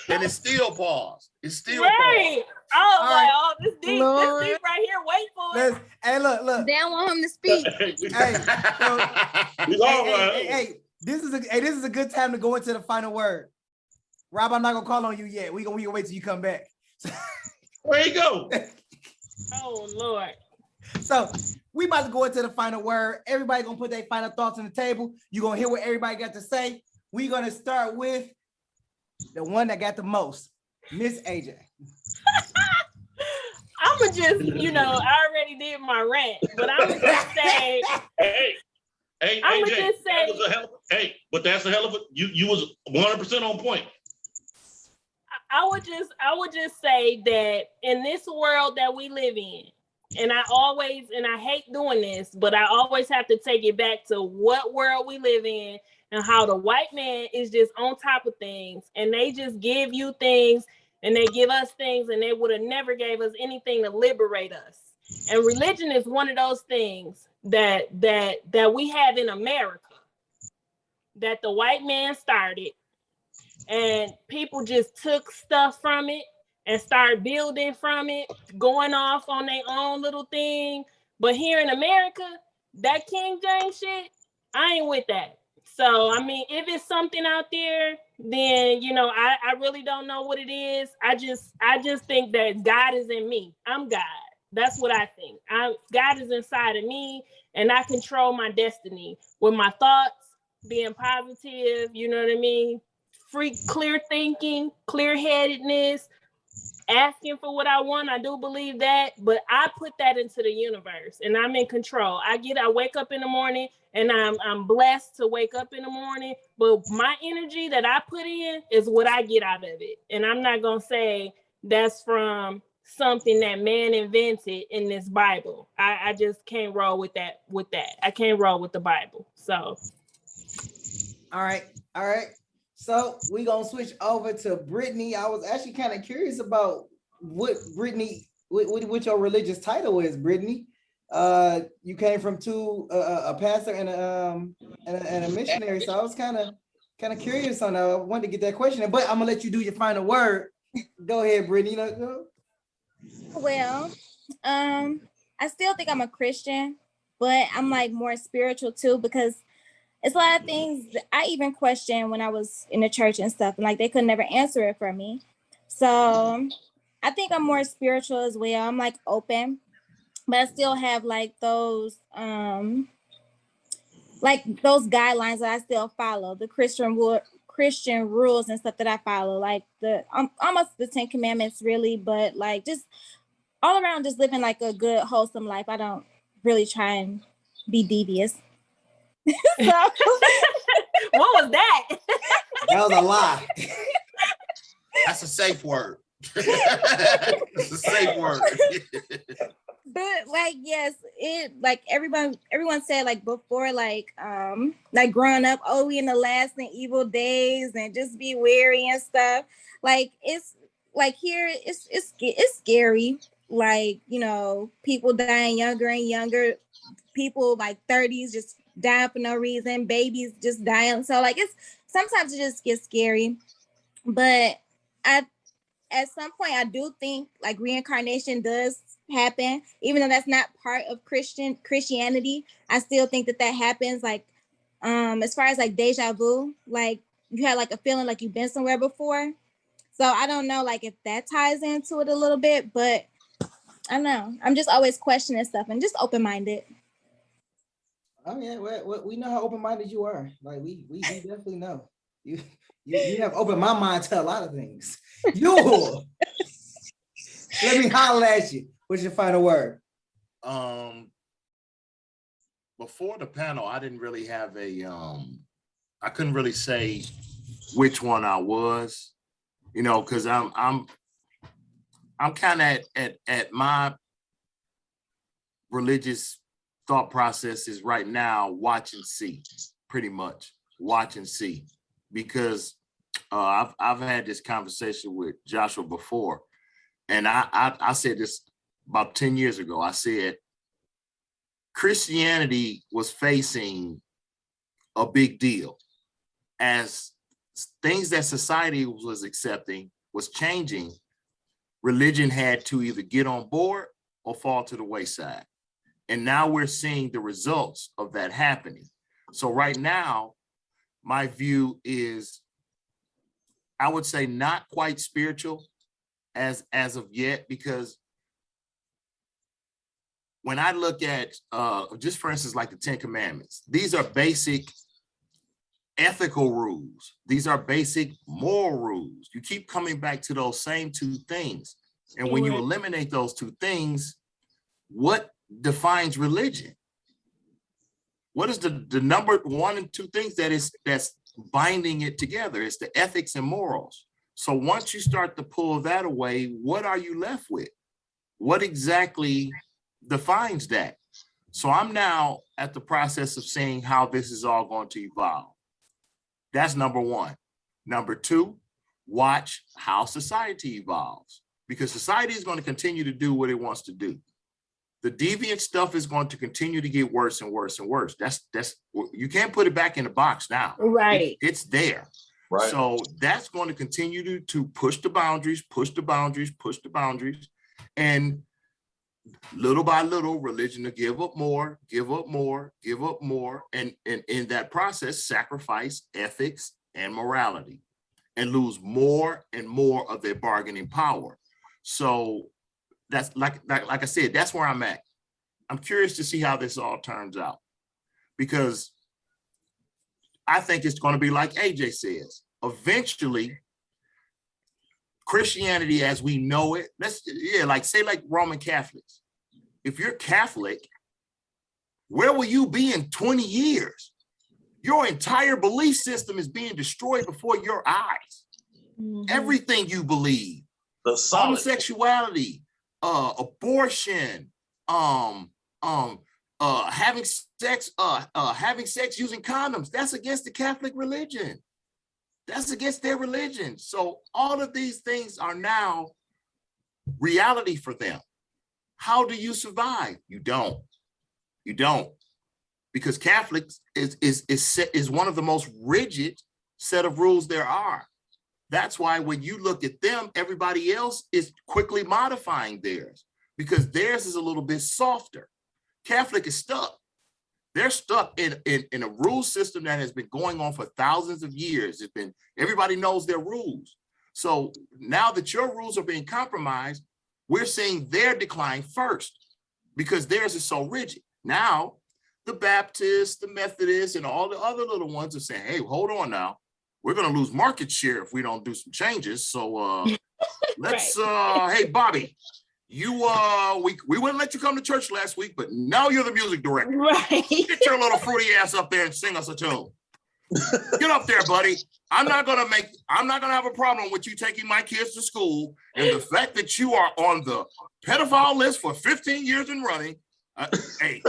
And it's still paused. It's still right. paused. I was All like, right. oh, this deep right here. Wait for it. Hey, look. They don't want him to speak. Hey, this is a good time to go into the final word. Rob, I'm not gonna call on you yet. We gonna wait till you come back. Where you go? Oh Lord. So we about to go into the final word. Everybody gonna put their final thoughts on the table. You're gonna hear what everybody got to say. We're gonna start with the one that got the most, Miss AJ. I'ma just, I already did my rant, but I'ma just say, Hey, I'ma AJ, just say, that was a hell of but that's a hell of a, you was 100% on point. I would just say that in this world that we live in, and I hate doing this, but I always have to take it back to what world we live in and how the white man is just on top of things, and they just give you things and they give us things, and they would have never gave us anything to liberate us. And religion is one of those things that we have in America that the white man started, and people just took stuff from it and started building from it, going off on their own little thing. But here in America, that King James shit, I ain't with that. So, I mean, if it's something out there, then, I really don't know what it is. I just think that God is in me. I'm God. That's what I think. God is inside of me, and I control my destiny with my thoughts, being positive, you know what I mean? Clear thinking, clear-headedness, asking for what I want. I do believe that, but I put that into the universe, and I'm in control. I wake up in the morning, and I'm blessed to wake up in the morning, but my energy that I put in is what I get out of it. And I'm not gonna say that's from something that man invented in this Bible. I just can't roll with that. I can't roll with the Bible. So All right. So we're gonna switch over to Brittany. I was actually kind of curious about what Brittany, what your religious title is, Brittany. You came from a pastor and a missionary, so I was kind of curious on. I wanted to get that question, but I'm gonna let you do your final word. Go ahead, Brittany. Go. Well, I still think I'm a Christian, but I'm like more spiritual too, because it's a lot of things that I even questioned when I was in the church and stuff, and like they could never answer it for me. So I think I'm more spiritual as well. I'm like open, but I still have like those guidelines that I still follow, the Christian rules and stuff that I follow, like almost the 10 Commandments, really, but like just all around, just living like a good, wholesome life. I don't really try and be devious. So, what was that? That was a lie. That's a safe word. It's a safe word. But like, yes, it like everyone said like before, like growing up, oh, we in the last and evil days, and just be wary and stuff. Like it's like here, it's scary. Like, people dying younger and younger, people like 30s just dying for no reason, babies just dying. So like sometimes it just gets scary. But at some point I do think like reincarnation does happen, even though that's not part of Christianity. I still think that happens. Like as far as like deja vu, like you had like a feeling like you've been somewhere before. So I don't know like if that ties into it a little bit, but I don't know. I'm just always questioning stuff and just open-minded. Oh yeah, we know how open-minded you are. Like we definitely know. You have opened my mind to a lot of things. Let me holler at you. What's your final word? Before the panel, I didn't really have I couldn't really say which one I was, because I'm kind of at my religious thought process is right now watch and see, pretty much watch and see, because I've had this conversation with Joshua before, and I said this about 10 years ago. I said Christianity was facing a big deal as things that society was accepting was changing, religion had to either get on board or fall to the wayside. And now we're seeing the results of that happening. So right now, my view is, I would say not quite spiritual as of yet, because when I look at, just for instance, like the 10 Commandments, these are basic ethical rules. These are basic moral rules. You keep coming back to those same two things. And when you Right. eliminate those two things, what defines religion? What is the number one and two things that's binding it together? It's the ethics and morals. So once you start to pull that away, what are you left with? What exactly defines that? So I'm now at the process of seeing how this is all going to evolve. That's number one. Number two, watch how society evolves, because society is going to continue to do what it wants to do. The deviant stuff is going to continue to get worse and worse and worse. That's you can't put it back in the box now. Right. It's there. Right. So that's going to continue to push the boundaries, push the boundaries, push the boundaries. And little by little, religion will give up more, give up more, give up more. And in that process, sacrifice ethics and morality and lose more and more of their bargaining power. So that's like I said, that's where I'm at. I'm curious to see how this all turns out, because I think it's going to be like AJ says. Eventually, Christianity as we know it, like Roman Catholics. If you're Catholic, where will you be in 20 years? Your entire belief system is being destroyed before your eyes. Mhm. Everything you believe, The solid. homosexuality, abortion, having sex using condoms, that's against the Catholic religion. That's against their religion. So all of these things are now reality for them. How do you survive? You don't. You don't. Because Catholics is one of the most rigid set of rules there are. That's why when you look at them, everybody else is quickly modifying theirs, because theirs is a little bit softer. Catholic is stuck. They're stuck in a rule system that has been going on for thousands of years. Everybody knows their rules. So now that your rules are being compromised, we're seeing their decline first, because theirs is so rigid. Now, the Baptists, the Methodists, and all the other little ones are saying, hey, hold on now. We're going to lose market share if we don't do some changes. So let's, hey, Bobby, we wouldn't let you come to church last week, but now you're the music director. Right. Get your little fruity ass up there and sing us a tune. Get up there, buddy. I'm not gonna have a problem with you taking my kids to school, and the fact that you are on the pedophile list for 15 years and running. Hey,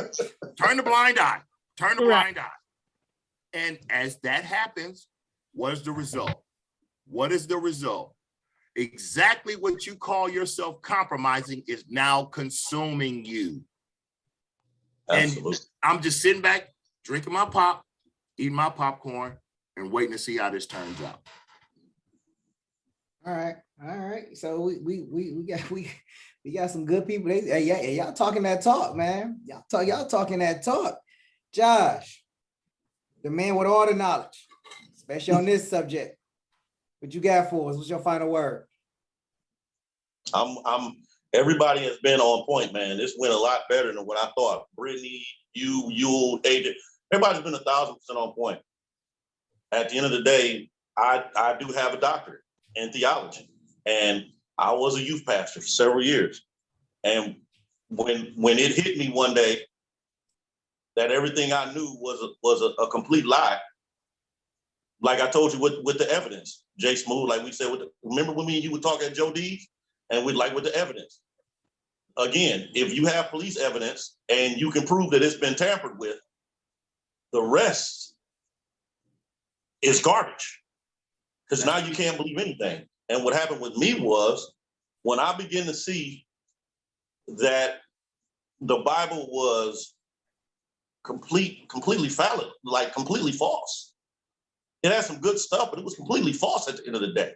turn the blind eye. Turn the blind eye. And as that happens, what is the result? What is the result? Exactly what you call yourself compromising is now consuming you. Absolutely. And I'm just sitting back, drinking my pop, eating my popcorn, and waiting to see how this turns out. All right. So we got some good people. Y'all talking that talk, man. Y'all talking that talk. Josh, the man with all the knowledge, especially on this subject. What you got for us? What's your final word? Everybody has been on point, man. This went a lot better than what I thought. Brittany, you, AJ, everybody's been 1,000% on point. At the end of the day, I do have a doctorate in theology, and I was a youth pastor for several years. And when it hit me one day that everything I knew was a complete lie, like I told you with the evidence, Jay Smooth, like we said, remember when me and you would talk at Joe D's, and we'd like with the evidence. Again, if you have police evidence and you can prove that it's been tampered with, the rest is garbage, because now you can't believe anything. And what happened with me was, when I began to see that the Bible was completely valid, like completely false, It had some good stuff, but it was completely false at the end of the day.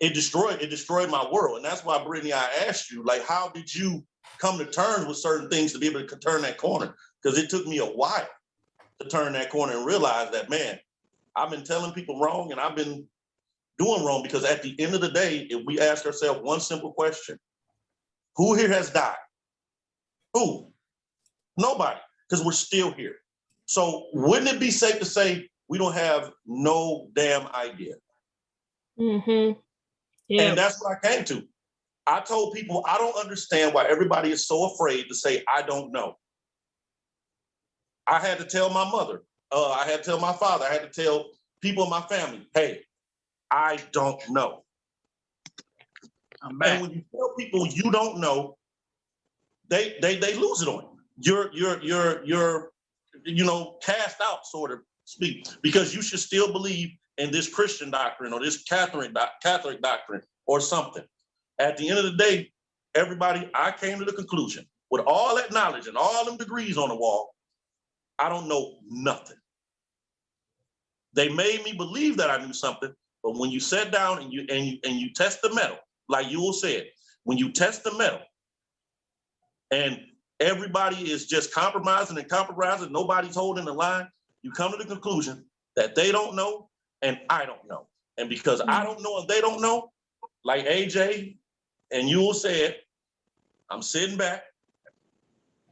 It destroyed my world. And that's why, Brittany, I asked you, like, how did you come to terms with certain things to be able to turn that corner? Because it took me a while to turn that corner and realize that, man, I've been telling people wrong and I've been doing wrong, because at the end of the day, if we ask ourselves one simple question, who here has died? Who? Nobody, because we're still here. So wouldn't it be safe to say we don't have no damn idea? Mm-hmm. Yeah. And that's what I came to. I told people, I don't understand why everybody is so afraid to say, I don't know. I had to tell my mother, I had to tell my father, I had to tell people in my family, hey, I don't know. And when you tell people you don't know, they lose it on you. You're cast out, sort of speak, because you should still believe in this Christian doctrine or this Catholic doctrine or something. At the end of the day, everybody, I came to the conclusion, with all that knowledge and all them degrees on the wall, I don't know nothing. They made me believe that I knew something, but when you sat down and you test the metal, like Ewell said, when you test the metal, and everybody is just compromising, nobody's holding the line, you come to the conclusion that they don't know and I don't know. And because I don't know and they don't know, like AJ and Ewell said, I'm sitting back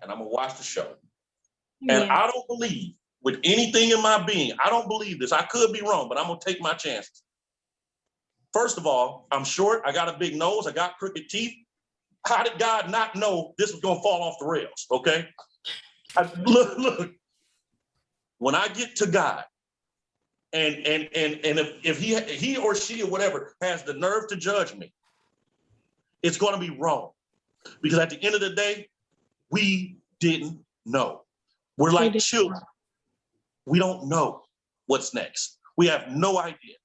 and I'm gonna watch the show. And I don't believe with anything in my being, I don't believe this. I could be wrong, but I'm gonna take my chances. First of all, I'm short, I got a big nose, I got crooked teeth. How did God not know this was gonna fall off the rails, okay? Look, when I get to God, and if he or she or whatever has the nerve to judge me, it's gonna be wrong. Because at the end of the day, we didn't know. We're like children. We don't know what's next. We have no idea.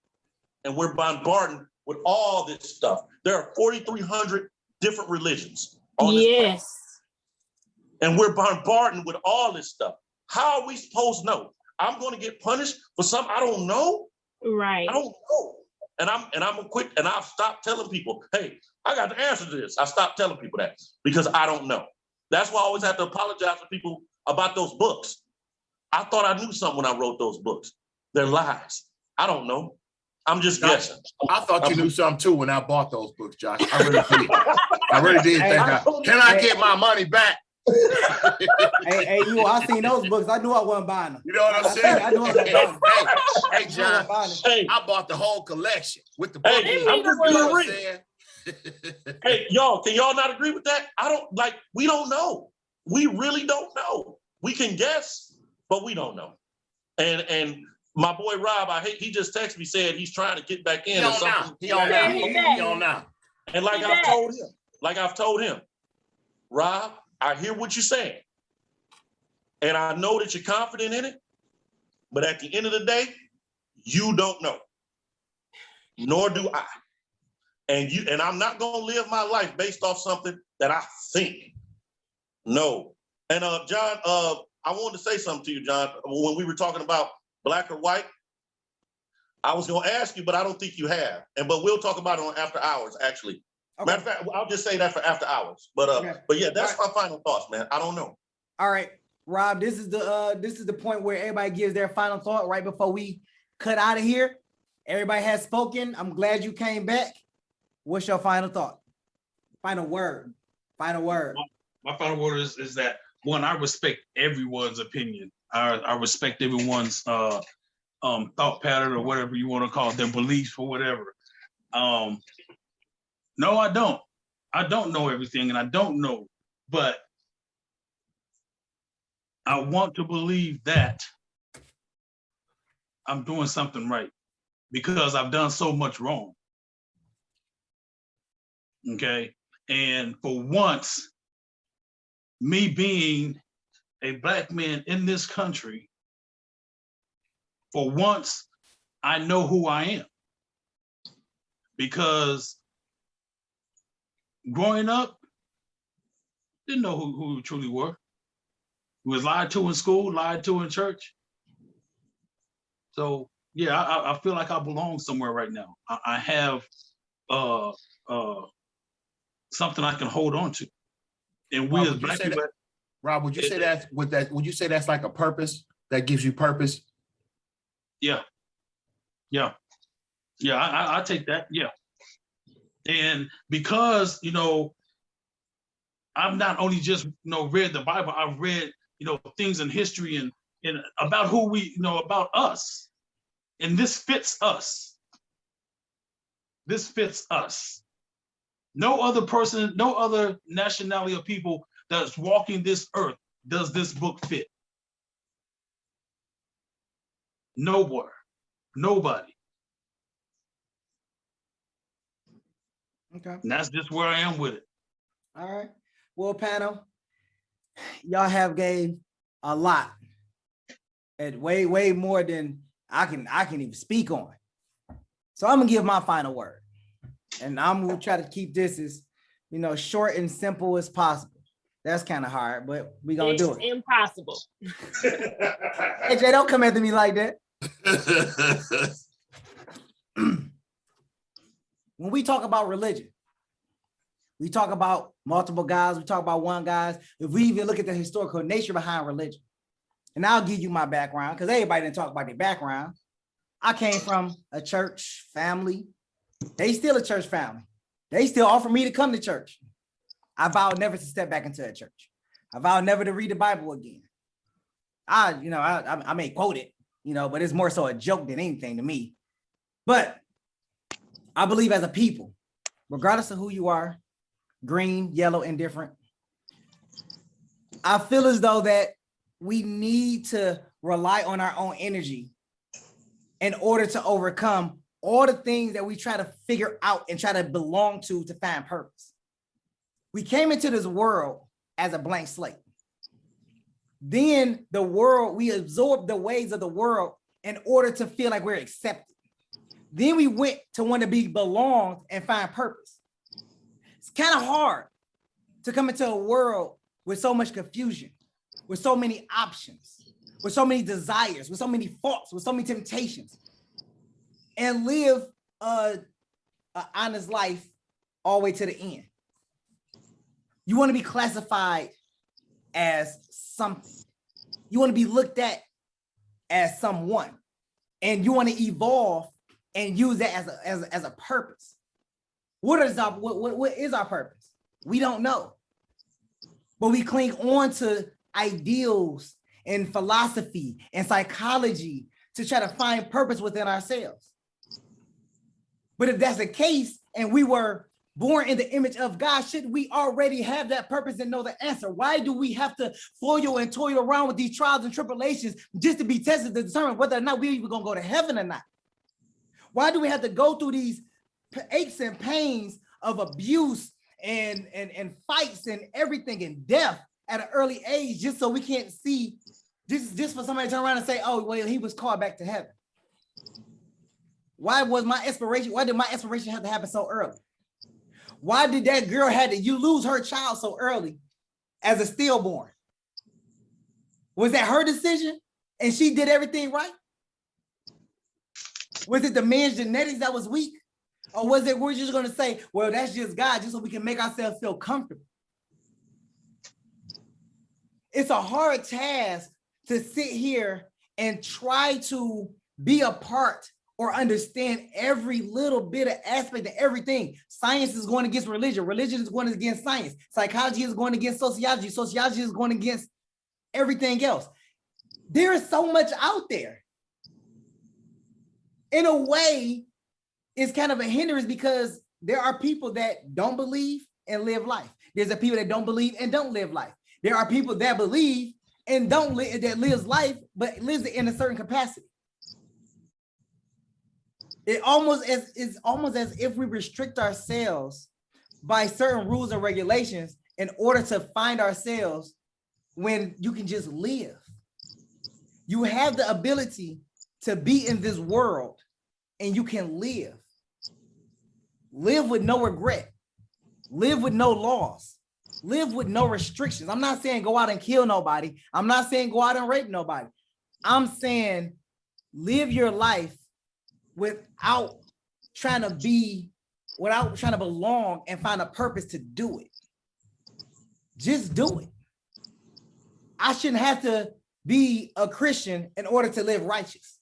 And we're bombarded with all this stuff. There are 4,300 different religions on this planet. And we're bombarded with all this stuff. How are we supposed to know? I'm going to get punished for something I don't know? Right. I don't know. And I'm quick, and I've stopped telling people, hey, I got the answer to this. I stopped telling people that because I don't know. That's why I always have to apologize to people about those books. I thought I knew something when I wrote those books. They're lies. I don't know. I'm just guessing. I thought you knew something too when I bought those books, Josh. I really did. I really did think, can I get my money back? Hey, I seen those books. I knew I wasn't buying them. You know what I'm saying? I knew I wasn't buying them. Hey, John, I bought the whole collection with the book. I'm just being real. Hey, y'all, can y'all not agree with that? We don't know. We really don't know. We can guess, but we don't know. And my boy Rob, he just texted me, said he's trying to get back in or something. He on now. And like I've told him, Rob, I hear what you're saying. And I know that you're confident in it, but at the end of the day, you don't know. Nor do I. And I'm not gonna live my life based off something that I think. No. And John, I wanted to say something to you, John. When we were talking about black or white, I was gonna ask you, but I don't think you have. But we'll talk about it on After Hours, actually. Okay. Matter of fact, I'll just say that for After Hours. But yeah, that's my final thoughts, man. I don't know. All right, Rob, this is the point where everybody gives their final thought right before we cut out of here. Everybody has spoken. I'm glad you came back. What's your final thought? Final word. Final word. My final word is that, one, I respect everyone's opinion. I respect everyone's thought pattern or whatever you want to call it, their beliefs or whatever. No, I don't. I don't know everything, and I don't know, but I want to believe that I'm doing something right because I've done so much wrong. Okay. And for once, me being a Black man in this country, for once, I know who I am. Because growing up, didn't know who we truly were. We was lied to in school, lied to in church. So yeah, I feel like I belong somewhere right now. I have something I can hold on to. And we Rob, as would you black say people, that? Rob, would you say that with that? Would you say that's like a purpose that gives you purpose? yeah, yeah, yeah, I take that, yeah. And because, I've not only just, read the Bible, I've read, things in history and about who we, about us. And this fits us. This fits us. No other person, no other nationality of people that's walking this earth does this book fit. Nowhere, nobody. Okay. And that's just where I am with it. All right. Well, panel, y'all have gave a lot, and way more than I can even speak on. So I'm gonna give my final word, and I'm gonna try to keep this as short and simple as possible. That's kind of hard, but we gonna do it. Impossible. Hey Jay, don't come after me like that. When we talk about religion, we talk about multiple guys, we talk about one guys. If we even look at the historical nature behind religion, and I'll give you my background because everybody didn't talk about their background. I came from a church family. They still a church family. They still offer me to come to church. I vowed never to step back into a church. I vowed never to read the Bible again. I may quote it, but it's more so a joke than anything to me. But I believe as a people, regardless of who you are, green, yellow, indifferent, I feel as though that we need to rely on our own energy in order to overcome all the things that we try to figure out and try to belong to find purpose. We came into this world as a blank slate. Then we absorbed the ways of the world in order to feel like we're accepted. Then we went to want to be belonged and find purpose. It's kind of hard to come into a world with so much confusion, with so many options, with so many desires, with so many thoughts, with so many temptations, and live an honest life all the way to the end. You want to be classified as something. You want to be looked at as someone, and you want to evolve and use that as a purpose. What is our purpose? We don't know, but we cling on to ideals and philosophy and psychology to try to find purpose within ourselves. But if that's the case, and we were born in the image of God, should we already have that purpose and know the answer? Why do we have to foil and toil around with these trials and tribulations just to be tested to determine whether or not we're even gonna go to heaven or not? Why do we have to go through these aches and pains of abuse and fights and everything and death at an early age just so we can't see, just for somebody to turn around and say, oh, well, he was called back to heaven? Why did my expiration have to happen so early? Why did that girl you lose her child so early as a stillborn? Was that her decision and she did everything right? Was it the man's genetics that was weak? Or was it we're just going to say, well, that's just God, just so we can make ourselves feel comfortable? It's a hard task to sit here and try to be a part or understand every little bit of aspect of everything. Science is going against religion. Religion is going against science. Psychology is going against sociology. Sociology is going against everything else. There is so much out there. In a way, it's kind of a hindrance because there are people that don't believe and live life. There's a people that don't believe and don't live life. There are people that believe and don't live, that lives life, but lives it in a certain capacity. It's almost as if we restrict ourselves by certain rules and regulations in order to find ourselves when you can just live. You have the ability to be in this world and you can live. Live with no regret. Live with no loss. Live with no restrictions. I'm not saying go out and kill nobody. I'm not saying go out and rape nobody. I'm saying live your life without trying to be, without trying to belong and find a purpose to do it. Just do it. I shouldn't have to be a Christian in order to live righteous.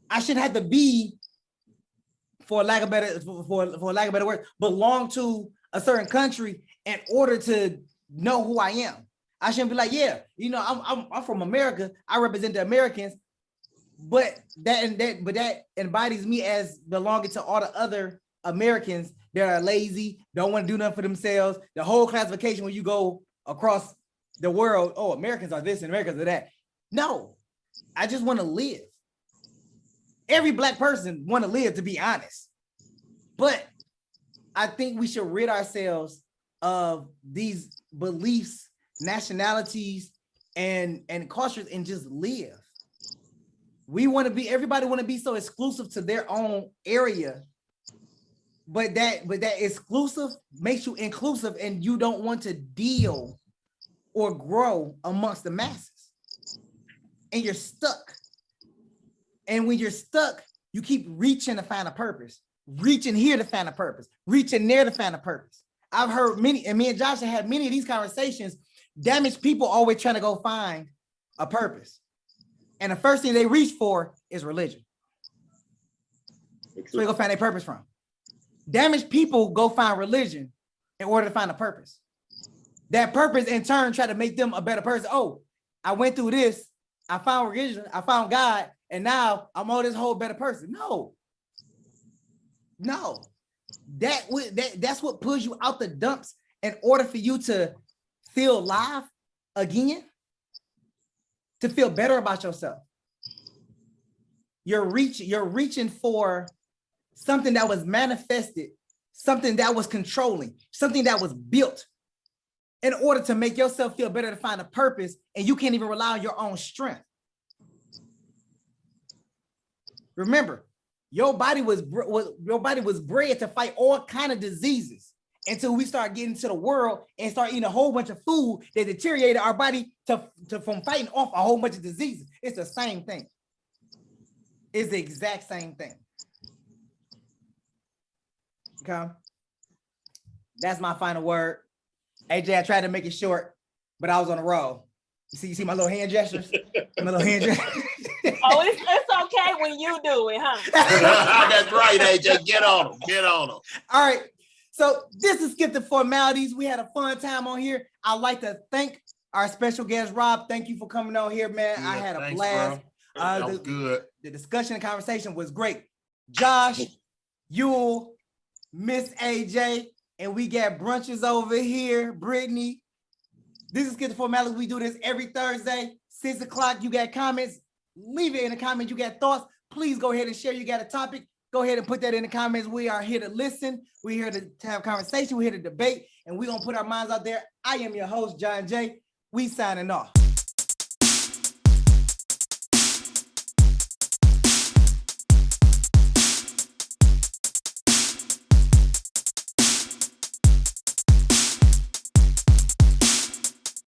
I shouldn't have to be, for lack of better word, belong to a certain country in order to know who I am. I shouldn't be like, yeah, you know, I'm from America. I represent the Americans, but that embodies me as belonging to all the other Americans that are lazy, don't want to do nothing for themselves. The whole classification when you go across the world, oh, Americans are this and Americans are that. No, I just want to live. Every Black person want to live, to be honest. But I think we should rid ourselves of these beliefs, nationalities, and cultures and just live. We want to be, everybody want to be so exclusive to their own area, but that exclusive makes you inclusive, and you don't want to deal or grow amongst the masses, and you're stuck. And when you're stuck, you keep reaching to find a purpose, reaching here to find a purpose, reaching there to find a purpose. I've heard many, and me and Josh have had many of these conversations. Damaged people always trying to go find a purpose, and the first thing they reach for is religion. So they go find a purpose from. Damaged people go find religion in order to find a purpose. That purpose in turn try to make them a better person. Oh, I went through this, I found religion, I found God, and now I'm all this whole better person. No, that's what pulls you out the dumps in order for you to feel alive again, to feel better about yourself. You're reaching for something that was manifested, something that was controlling, something that was built in order to make yourself feel better, to find a purpose, and you can't even rely on your own strength. Remember, your body was bred to fight all kind of diseases until we start getting to the world and start eating a whole bunch of food that deteriorated our body from fighting off a whole bunch of diseases. It's the same thing. It's the exact same thing. Okay. That's my final word. AJ, I tried to make it short, but I was on a roll. You see my little hand gestures? My little hand gestures. Oh, it's okay when you do it, huh? That's right, AJ. Get on them. All right. So this is Skip the Formalities. We had a fun time on here. I'd like to thank our special guest, Rob. Thank you for coming on here, man. Yeah, I had a thanks, blast. That was good. The discussion and conversation was great. Josh, Yule, Miss AJ, and we got brunches over here. Brittany. This is Skip the Formalities. We do this every Thursday, 6 o'clock. You got comments? Leave it in the comments. You got thoughts? Please go ahead and share. You got a topic? Go ahead and put that in the comments. We are here to listen. We're here to have conversation. We're here to debate, and we're going to put our minds out there. I am your host, John Jay. We signing off.